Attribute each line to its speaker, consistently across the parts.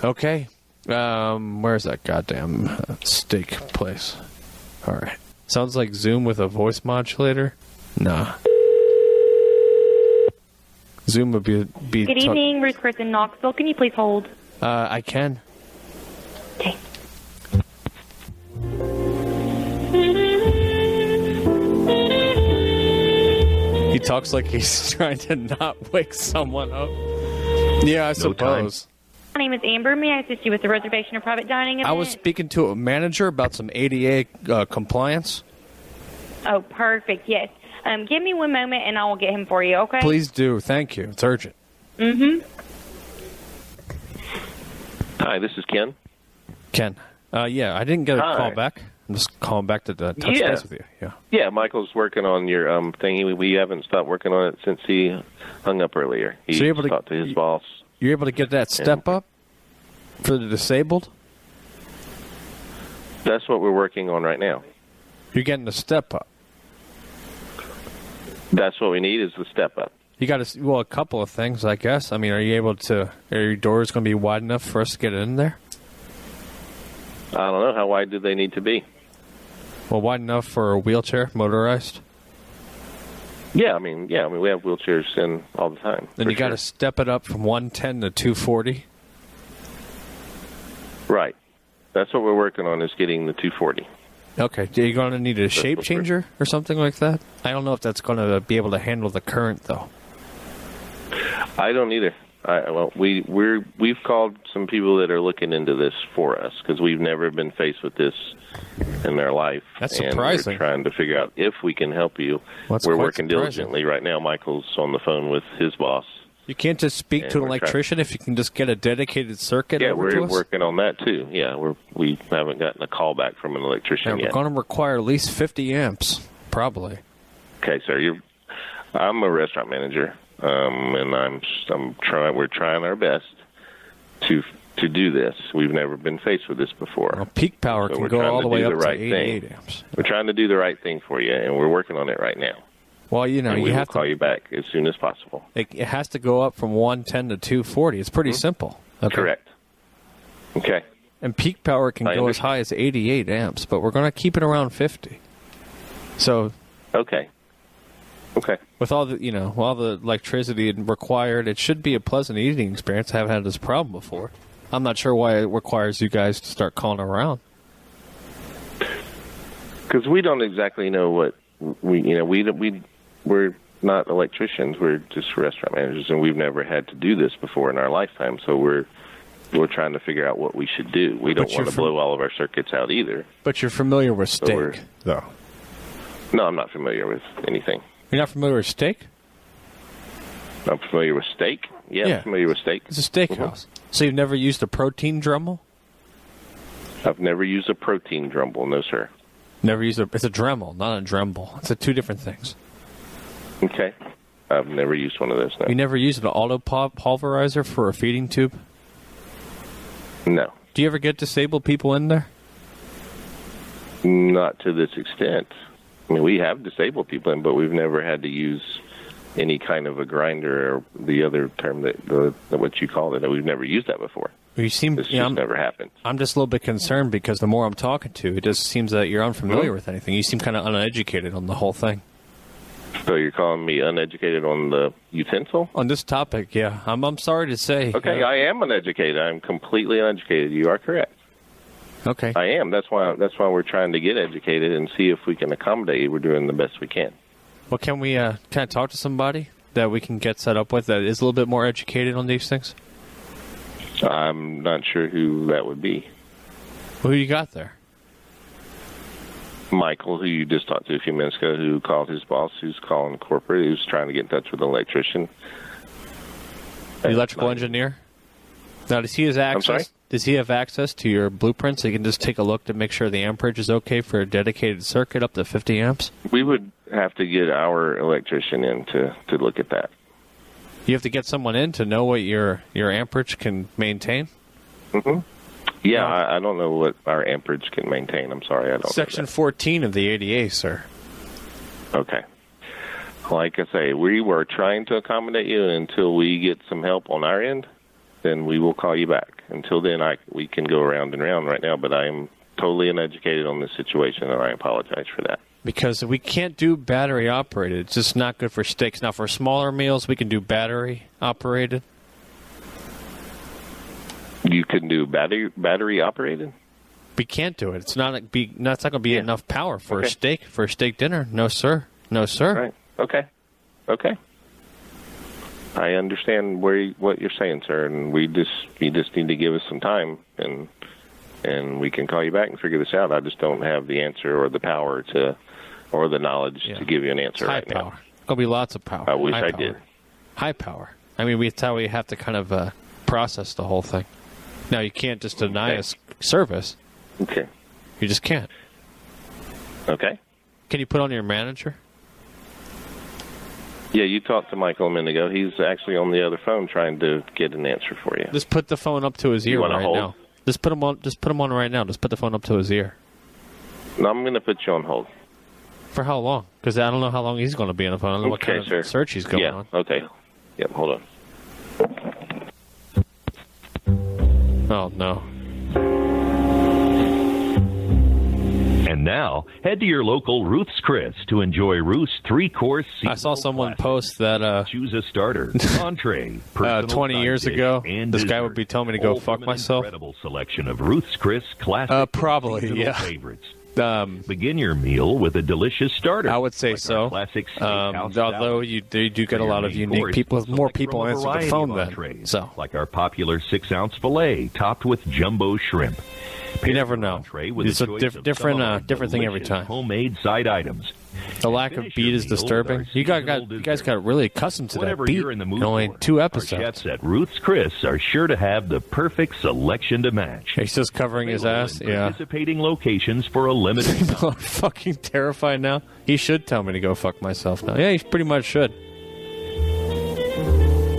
Speaker 1: Okay. Where's that goddamn steak place? All right. Sounds like Zoom with a voice modulator. Nah. Zoom would be
Speaker 2: Good evening, Ruth Chris in Knoxville. Can you please hold?
Speaker 1: I can.
Speaker 2: Okay.
Speaker 1: He talks like he's trying to not wake someone up. Yeah, I suppose.
Speaker 2: My name is Amber. May I assist you with the reservation or private dining event?
Speaker 1: I was speaking to a manager about some ADA compliance.
Speaker 2: Oh, perfect. Yes. Give me one moment, and I will get him for you, okay?
Speaker 1: Please do. Thank you. It's urgent.
Speaker 2: Mm-hmm.
Speaker 3: Hi, this is Ken.
Speaker 1: Ken. Yeah, I didn't get a call back. I'm just calling back to touch base with you. Yeah.
Speaker 3: Yeah, Michael's working on your thing. We haven't stopped working on it since he hung up earlier. He talked to his boss.
Speaker 1: You're able to get that step up for the disabled?
Speaker 3: That's what we're working on right now.
Speaker 1: You're getting the step up.
Speaker 3: That's what we need is the step up.
Speaker 1: You got to, a couple of things, I guess. I mean, are your doors going to be wide enough for us to get in there?
Speaker 3: I don't know. How wide do they need to be?
Speaker 1: Well, wide enough for a wheelchair, motorized?
Speaker 3: Yeah, I mean, we have wheelchairs in all the time.
Speaker 1: Then you got to step it up from 110 to 240?
Speaker 3: Right. That's what we're working on is getting the 240.
Speaker 1: Okay. Are you going to need a shape changer or something like that? I don't know if that's going to be able to handle the current, though.
Speaker 3: I don't either. We've called some people that are looking into this for us because we've never been faced with this in their life.
Speaker 1: That's surprising.
Speaker 3: And we're trying to figure out if we can help you. We're working diligently right now. Michael's on the phone with his boss.
Speaker 1: You can't just speak to an electrician if you can just get a dedicated circuit over to us?
Speaker 3: Yeah, we're working on that too. Yeah, we haven't gotten a call back from an electrician yet.
Speaker 1: We're going to require at least 50 amps, probably.
Speaker 3: Okay, sir. I'm a restaurant manager, and we're trying our best to do this. We've never been faced with this before.
Speaker 1: Well, peak power can go all the way up to 88 amps.
Speaker 3: We're trying to do the right thing for you, and we're working on it right now.
Speaker 1: Well,
Speaker 3: we will call you back as soon as possible.
Speaker 1: It has to go up from 110 to 240. It's pretty simple. Okay.
Speaker 3: Correct. Okay.
Speaker 1: And peak power can go as high as 88 amps, but we're going to keep it around 50. So.
Speaker 3: Okay.
Speaker 1: With all the electricity required, it should be a pleasant eating experience. I haven't had this problem before. I'm not sure why it requires you guys to start calling around.
Speaker 3: Because we don't exactly know what we're not electricians. We're just restaurant managers, and we've never had to do this before in our lifetime. So we're trying to figure out what we should do. We don't want to blow all of our circuits out either.
Speaker 1: But you're familiar with steak, though?
Speaker 3: No, I'm not familiar with anything.
Speaker 1: You're not familiar with steak?
Speaker 3: I'm familiar with steak. Yeah, I'm familiar with steak.
Speaker 1: It's a steakhouse. So you've never used a protein Dremel?
Speaker 3: I've never used a protein Dremel, no, sir.
Speaker 1: Never used it's a Dremel, not a Dremel. It's two different things.
Speaker 3: Okay. I've never used one of those, no.
Speaker 1: You never used an auto pulverizer for a feeding tube?
Speaker 3: No.
Speaker 1: Do you ever get disabled people in there?
Speaker 3: Not to this extent. I mean, we have disabled people in, but we've never had to use any kind of a grinder or the other term what you call it. We've never used that before.
Speaker 1: You seem
Speaker 3: this just never happened.
Speaker 1: I'm just a little bit concerned because the more I'm talking to, it just seems that you're unfamiliar with anything. You seem kind of uneducated on the whole thing.
Speaker 3: So you're calling me uneducated on the utensil?
Speaker 1: On this topic, yeah. I'm sorry to say.
Speaker 3: Okay, I am uneducated. I'm completely uneducated. You are correct.
Speaker 1: Okay.
Speaker 3: I am. That's why we're trying to get educated and see if we can accommodate you. We're doing the best we can.
Speaker 1: Well, can we kind of talk to somebody that we can get set up with that is a little bit more educated on these things?
Speaker 3: I'm not sure who that would be.
Speaker 1: Well, who you got there?
Speaker 3: Michael, who you just talked to a few minutes ago, who called his boss, who's calling corporate, who's trying to get in touch with an electrician.
Speaker 1: The electrical engineer? Now, does he have access?
Speaker 3: I'm sorry?
Speaker 1: Does he have access to your blueprints so he can just take a look to make sure the amperage is okay for a dedicated circuit up to 50 amps?
Speaker 3: We would have to get our electrician in to look at that.
Speaker 1: You have to get someone in to know what your amperage can maintain?
Speaker 3: Mm-hmm. Yeah, I don't know what our amperage can maintain. I'm sorry, I don't know.
Speaker 1: Section 14 of the ADA, sir.
Speaker 3: Okay. Like I say, we were trying to accommodate you until we get some help on our end. then we will call you back. Until then, we can go around and around right now, but I am totally uneducated on this situation, and I apologize for that.
Speaker 1: Because we can't do battery operated. It's just not good for steaks. Now, for smaller meals, we can do battery operated.
Speaker 3: You can do battery operated?
Speaker 1: We can't do it. It's not going to be enough power for a steak dinner. No, sir. No, sir.
Speaker 3: Right. Okay. I understand what you're saying, sir, and you just need to give us some time, and we can call you back and figure this out. I just don't have the answer or the power or the knowledge to give you an answer right now.
Speaker 1: High power. There'll be lots of power.
Speaker 3: I wish I did.
Speaker 1: High power. I mean, that's how we have to kind of process the whole thing. Now, you can't just deny us service.
Speaker 3: Okay.
Speaker 1: You just can't.
Speaker 3: Okay.
Speaker 1: Can you put on your manager?
Speaker 3: Yeah, you talked to Michael a minute ago. He's actually on the other phone trying to get an answer for you.
Speaker 1: Just put the phone up to his ear right
Speaker 3: hold?
Speaker 1: now. Just put him on right now. Just put the phone up to his ear.
Speaker 3: No, I'm going to put you on hold.
Speaker 1: For how long? Because I don't know how long he's going to be on the phone. I don't know what kind of search he's going on.
Speaker 3: Okay. Yep, hold on.
Speaker 1: Oh, no.
Speaker 4: And now, head to your local Ruth's Chris to enjoy Ruth's three-course seasonal
Speaker 1: I saw someone
Speaker 4: classic.
Speaker 1: post that
Speaker 4: Choose a starter, entree,
Speaker 1: 20 years ago, this guy would be telling me to go fuck myself.
Speaker 4: Incredible selection of Ruth's Chris classic
Speaker 1: probably, yeah.
Speaker 4: favorites. Begin your meal with a delicious starter.
Speaker 1: I would say so.
Speaker 4: Classic
Speaker 1: although they do get a lot of unique people, with more people answer the phone then. So,
Speaker 4: like our popular 6-ounce filet topped with jumbo shrimp.
Speaker 1: You never know. It's a different thing every time.
Speaker 4: Homemade side items.
Speaker 1: The lack of beat is disturbing. You guys got really accustomed to that beat.
Speaker 4: You're in the mood
Speaker 1: only
Speaker 4: for,
Speaker 1: 2 episodes.
Speaker 4: Our chefs at Ruth's Chris are sure to have the perfect selection to match.
Speaker 1: He's just covering his ass. Yeah.
Speaker 4: Participating locations for a limited time.
Speaker 1: I'm fucking terrified now. He should tell me to go fuck myself now. Yeah, he pretty much should.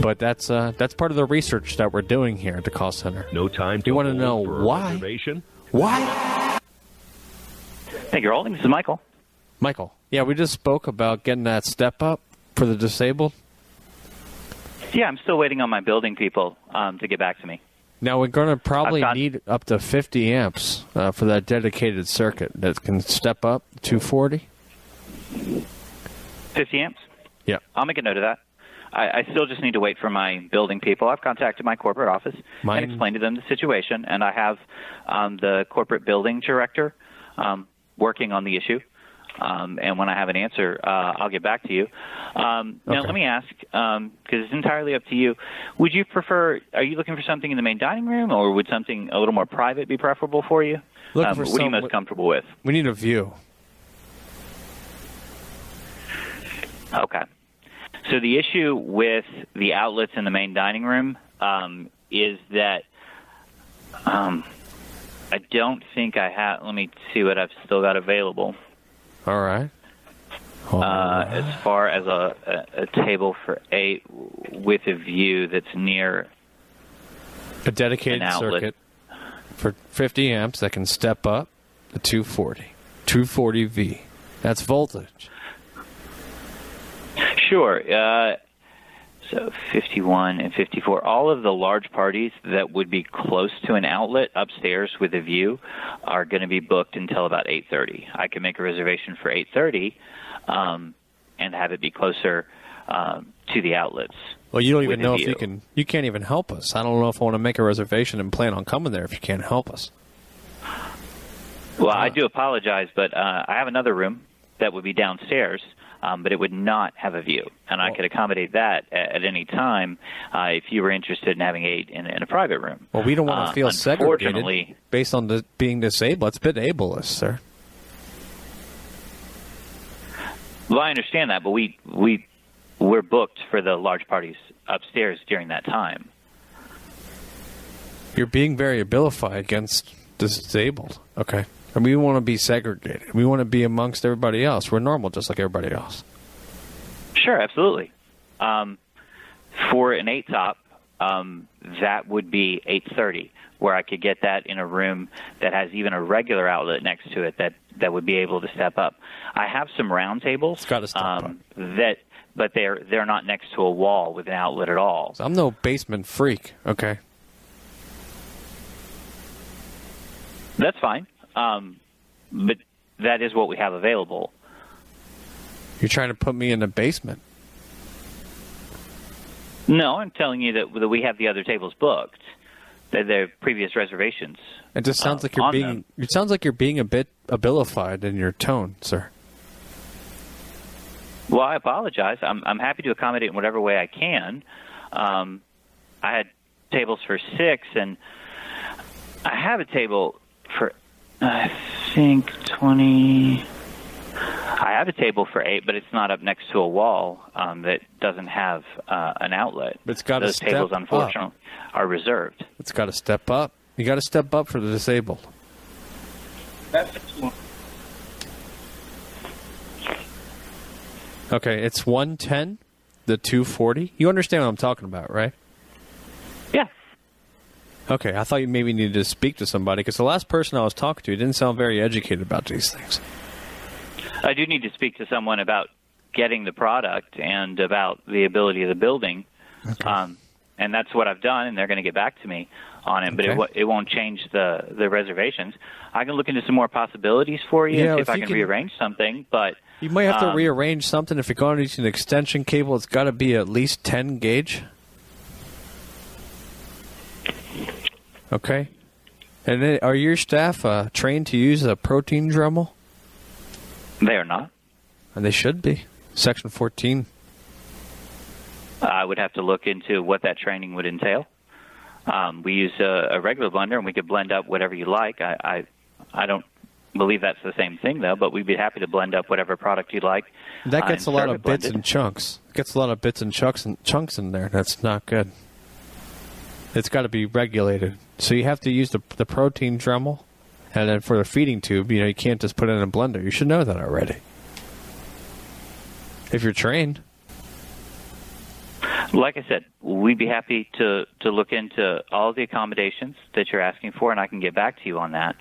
Speaker 1: But that's part of the research that we're doing here at the call center.
Speaker 4: No time.
Speaker 1: Do you want to know why? Why?
Speaker 5: Thank you for holding. This is Michael.
Speaker 1: Michael. Yeah, we just spoke about getting that step up for the disabled.
Speaker 5: Yeah, I'm still waiting on my building people to get back to me.
Speaker 1: Now, we're going to probably need up to 50 amps for that dedicated circuit that can step up 240.
Speaker 5: 50 amps?
Speaker 1: Yeah.
Speaker 5: I'll make a note of that. I still just need to wait for my building people. I've contacted my corporate office and explained to them the situation, and I have the corporate building director working on the issue. And when I have an answer, I'll get back to you. Now, let me ask, because it's entirely up to you, would you prefer, are you looking for something in the main dining room, or would something a little more private be preferable for you? What are you most comfortable with?
Speaker 1: We need a view.
Speaker 5: Okay. So the issue with the outlets in the main dining room is that I don't think I have. Let me see what I've still got available.
Speaker 1: All right.
Speaker 5: As far as a table for 8 with a view that's near
Speaker 1: a dedicated circuit for 50 amps that can step up to 240V. That's voltage.
Speaker 5: Sure. So 51 and 54, all of the large parties that would be close to an outlet upstairs with a view are going to be booked until about 8:30. I can make a reservation for 8:30 and have it be closer to the outlets.
Speaker 1: Well, you don't even know if you can. You can't even help us. I don't know if I want to make a reservation and plan on coming there if you can't help us.
Speaker 5: Well, I do apologize, but I have another room that would be downstairs. But it would not have a view, and I could accommodate that at any time if you were interested in having 8 in a private room.
Speaker 1: Well, we don't want to feel segregated based on being disabled. It's a bit ableist, sir.
Speaker 5: Well, I understand that, but we're booked for the large parties upstairs during that time.
Speaker 1: You're being very abilified against disabled. Okay. And we want to be segregated. We want to be amongst everybody else. We're normal just like everybody else.
Speaker 5: Sure, absolutely. For an 8-top, that would be 8:30, where I could get that in a room that has even a regular outlet next to it that would be able to step up. I have some round tables
Speaker 1: it's got to step up.
Speaker 5: but they're not next to a wall with an outlet at all.
Speaker 1: So I'm no basement freak, okay?
Speaker 5: That's fine, but that is what we have available.
Speaker 1: You're trying to put me in the basement.
Speaker 5: No, I'm telling you that we have the other tables booked. They're previous reservations.
Speaker 1: It just sounds like you're being.
Speaker 5: Them.
Speaker 1: It sounds like you're being a bit abilified in your tone, sir.
Speaker 5: Well, I apologize. I'm happy to accommodate in whatever way I can. I had tables for 6, and I have a table for, I think, 20. I have a table for 8, but it's not up next to a wall that doesn't have an outlet.
Speaker 1: But it's got to
Speaker 5: step up. Those tables, unfortunately, are reserved.
Speaker 1: It's got to step up. You got to step up for the disabled. Okay, it's 110, the 240. You understand what I'm talking about, right?
Speaker 5: Yeah.
Speaker 1: Okay, I thought you maybe needed to speak to somebody, because the last person I was talking to didn't sound very educated about these things.
Speaker 5: I do need to speak to someone about getting the product and about the ability of the building. Okay. And that's what I've done, and they're going to get back to me on it.
Speaker 1: Okay.
Speaker 5: But it won't change the reservations. I can look into some more possibilities for you and see if I can rearrange something. But
Speaker 1: you might have to rearrange something. If you're going to use an extension cable, it's got to be at least 10 gauge. Okay. And then, are your staff trained to use a protein Dremel?
Speaker 5: They are not.
Speaker 1: And they should be. Section 14.
Speaker 5: I would have to look into what that training would entail. We use a regular blender, and we could blend up whatever you like. I don't believe that's the same thing, though, but we'd be happy to blend up whatever product you'd like.
Speaker 1: That gets a lot of bits and chunks. It gets a lot of bits and chunks in there. That's not good. It's got to be regulated. So you have to use the protein Dremel, and then for the feeding tube, you can't just put it in a blender. You should know that already. If you're trained.
Speaker 5: Like I said, we'd be happy to look into all the accommodations that you're asking for, and I can get back to you on that.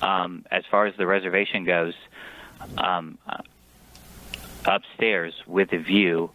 Speaker 5: As far as the reservation goes, upstairs with a view,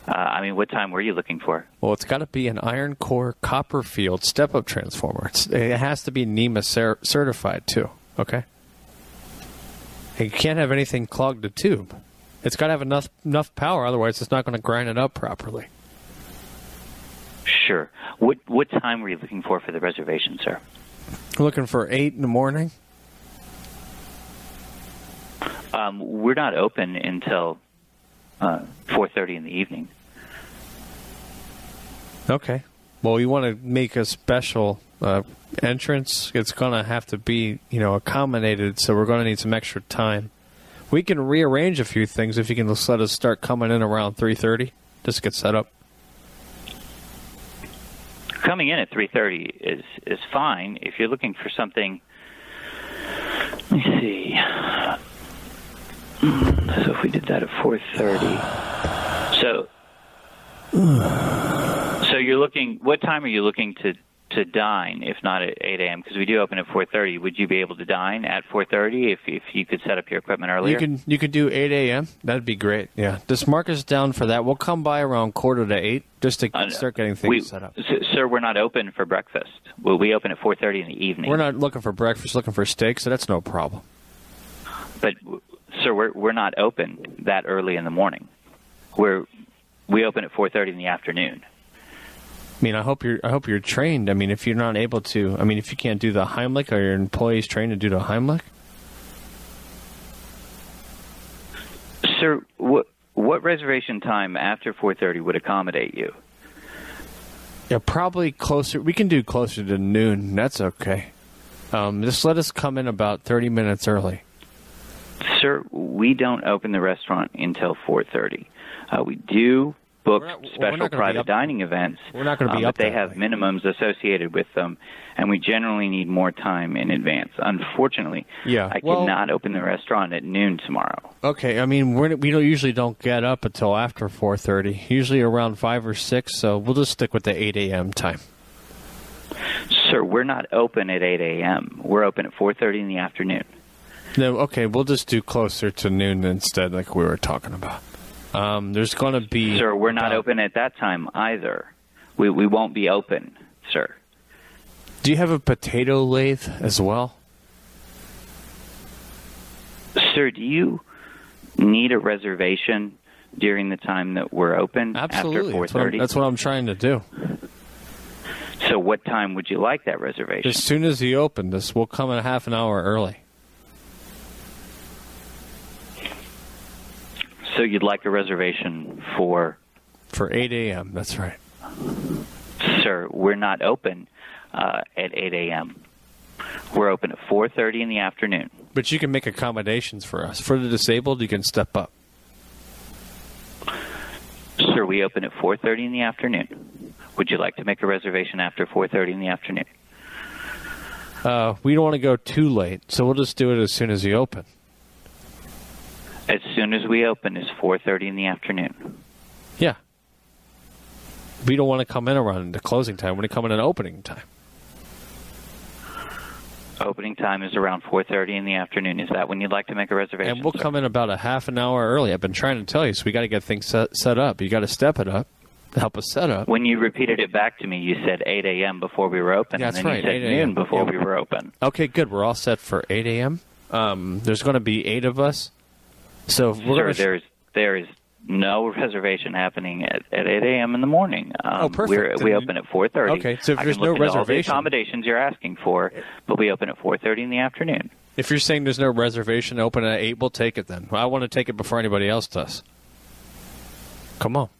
Speaker 5: what time were you looking for?
Speaker 1: Well, it's got to be an iron core Copperfield step-up transformer. It has to be NEMA certified, too, okay? And you can't have anything clog the tube. It's got to have enough power, otherwise it's not going to grind it up properly.
Speaker 5: Sure. What time were you looking for the reservation, sir?
Speaker 1: I'm looking for 8 in the morning.
Speaker 5: We're not open until 4:30 in the evening.
Speaker 1: Okay. Well, you want to make a special entrance. It's going to have to be, accommodated, so we're going to need some extra time. We can rearrange a few things if you can just let us start coming in around 3:30. Just get set up.
Speaker 5: Coming in at 3:30 is fine. If you're looking for something, let me see. So if we did that at 4:30, so you're looking. What time are you looking to dine? If not at 8 a.m., because we do open at 4:30. Would you be able to dine at 4:30 if you could set up your equipment earlier?
Speaker 1: You could do 8 a.m. That'd be great. Yeah, just mark us down for that. We'll come by around 7:45 just to start getting things set up.
Speaker 5: Sir, we're not open for breakfast. We open at 4:30 in the evening.
Speaker 1: We're not looking for breakfast. Looking for steak, so that's no problem.
Speaker 5: But sir, we're not open that early in the morning. We open at 4:30 in the afternoon.
Speaker 1: I hope you're trained. If you're not able to, if you can't do the Heimlich, are your employees trained to do the Heimlich?
Speaker 5: Sir, what reservation time after 4:30 would accommodate you?
Speaker 1: Yeah, probably closer. We can do closer to noon. That's okay. Just let us come in about 30 minutes early.
Speaker 5: Sir, we don't open the restaurant until 4:30. We do book special private dining events.
Speaker 1: We're not going to be up
Speaker 5: but they have minimums associated with them, and we generally need more time in advance. Unfortunately, I cannot open the restaurant at noon tomorrow.
Speaker 1: Okay, we usually don't get up until after 4:30, usually around 5 or 6, so we'll just stick with the 8 a.m. time.
Speaker 5: Sir, we're not open at 8 a.m. We're open at 4:30 in the afternoon.
Speaker 1: No, okay, we'll just do closer to noon instead, like we were talking about. There's going to be...
Speaker 5: Sir, we're not open at that time either. We won't be open, sir.
Speaker 1: Do you have a potato lathe as well?
Speaker 5: Sir, do you need a reservation during the time that we're open?
Speaker 1: Absolutely.
Speaker 5: After 4:30?
Speaker 1: That's what I'm trying to do.
Speaker 5: So what time would you like that reservation?
Speaker 1: As soon as you open this, we'll come in a half an hour early.
Speaker 5: So you'd like a reservation for
Speaker 1: 8 a.m., that's right.
Speaker 5: Sir, we're not open at 8 a.m. We're open at 4:30 in the afternoon.
Speaker 1: But you can make accommodations for us. For the disabled, you can step up.
Speaker 5: Sir, we open at 4:30 in the afternoon. Would you like to make a reservation after 4:30 in the afternoon?
Speaker 1: We don't want to go too late, so we'll just do it as soon as you open.
Speaker 5: As soon as we open is 4:30 in the afternoon.
Speaker 1: Yeah. We don't want to come in around the closing time. We want to come in at opening time.
Speaker 5: Opening time is around 4:30 in the afternoon. Is that when you'd like to make a reservation?
Speaker 1: And we'll come in about a half an hour early. I've been trying to tell you, so we got to get things set up. You got to step it up to help us set up.
Speaker 5: When you repeated it back to me, you said 8 a.m. before we were open,
Speaker 1: That's
Speaker 5: and then
Speaker 1: right,
Speaker 5: you said
Speaker 1: 8 a.m.
Speaker 5: noon before we were open.
Speaker 1: Okay, good. We're all set for 8 a.m. There's going to be 8 of us. So we're
Speaker 5: Sir, there is no reservation happening at 8 a.m. in the morning.
Speaker 1: Perfect.
Speaker 5: We open at 4:30.
Speaker 1: Okay, so if
Speaker 5: I
Speaker 1: there's
Speaker 5: can
Speaker 1: no
Speaker 5: look into all the
Speaker 1: reservation,
Speaker 5: accommodations you're asking for, but we open at 4:30 in the afternoon.
Speaker 1: if you're saying there's no reservation open at 8, we'll take it then. I want to take it before anybody else does. Come on.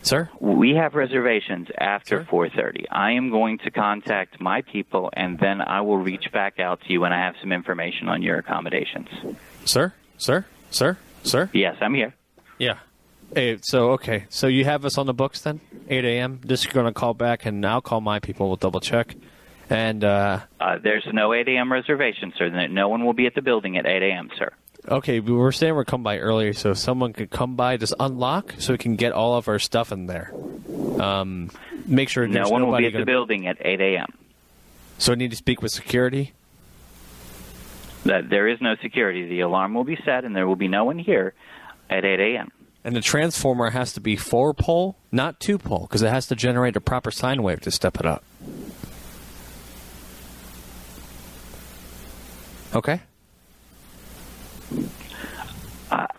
Speaker 1: Sir?
Speaker 5: We have reservations after
Speaker 1: Sir?
Speaker 5: 4:30. I am going to contact my people, and then I will reach back out to you when I have some information on your accommodations.
Speaker 1: Sir?
Speaker 5: Yes, I'm here.
Speaker 1: Yeah. Hey, okay. So you have us on the books then? 8 a.m.? Just going to call back, and I'll call my people. We'll double check. And
Speaker 5: there's no 8 a.m. reservation, sir. No one will be at the building at 8 a.m., sir.
Speaker 1: okay, we were saying we're come by earlier, so if someone could come by, just unlock so we can get all of our stuff in there. Make sure
Speaker 5: no one will be at the building at 8 a.m.
Speaker 1: So I need to speak with security?
Speaker 5: There is no security. The alarm will be set, and there will be no one here at 8 a.m.
Speaker 1: And the transformer has to be 4-pole, not 2-pole, because it has to generate a proper sine wave to step it up. Okay?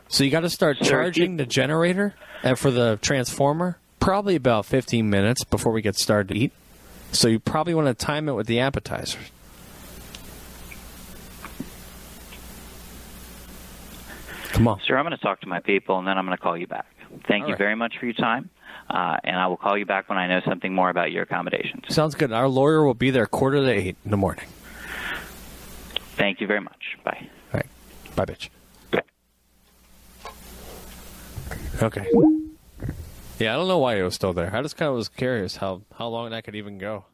Speaker 1: So you got to start charging the generator and for the transformer probably about 15 minutes before we get started to eat. So you probably want to time it with the appetizers. Come on.
Speaker 5: Sir, I'm going to talk to my people, and then I'm going to call you back. Thank you very much for your time, and I will call you back when I know something more about your accommodations.
Speaker 1: Sounds good. Our lawyer will be there 7:45 in the morning.
Speaker 5: Thank you very much. Bye.
Speaker 1: All right. Bye, bitch. Okay. Yeah, I don't know why it was still there. I just kind of was curious how long that could even go.